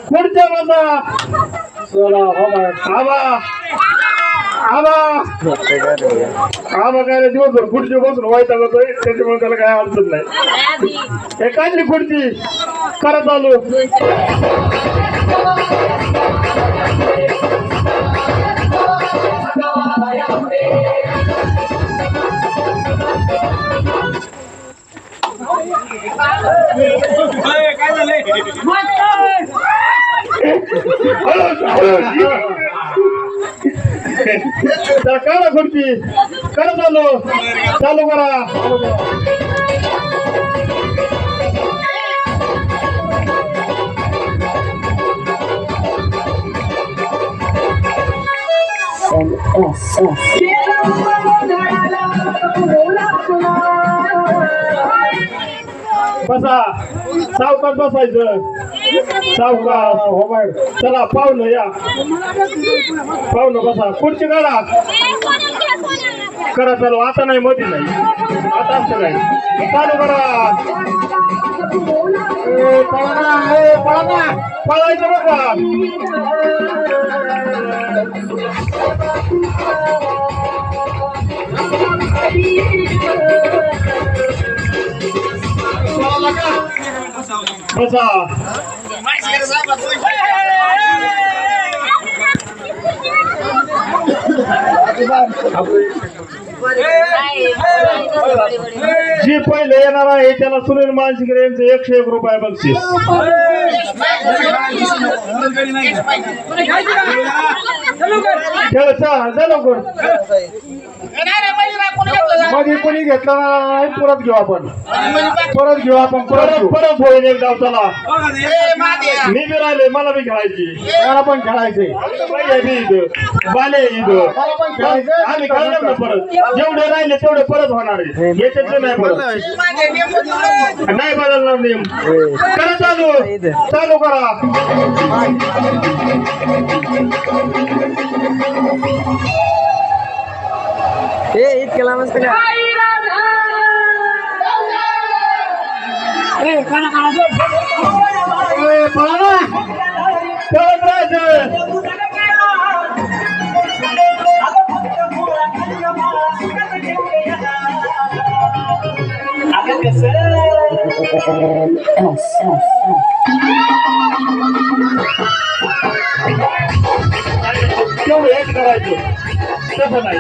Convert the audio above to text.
खुर्च्या बसा आबा काय दिवसभर खुर्ची बसून व्हायचा होतोय त्याच्यामुळे त्याला काय अडचण नाही. एखादी खुर्ची करत आलो. तर काढा खुर्ची करत आलो. चालू करा. बसा सावकाश बसायचं. सावकाश हो बाय. चला पाहुणं या. पाहुणं बसा. खुर्ची काढा. करा चालू. आता नाही मध्ये नाही. आता असं नाही. चालू करा. पळायचं बघा. बसा. जी पहिले येणार आहे त्याला सुनील मानसिंगे यांचं 101 रुपये बक्षीस. खेळचा लवकर मध्ये कोणी घेतला नाही. परत घेऊ आपण. परत होईल एक गाव. चला मी बी राहिले. मला बी खेळायची. मला पण खेळायचे. बाले इथं आम्ही खेळणार ना परत. जेवढे राहिले तेवढे परत होणार आहे. याच्यातले नाही परत नाही बदलणार नियम. करा चालू. चालू करा. इतके लांब असतं का? तेवढं एक करायचं. तसं नाही.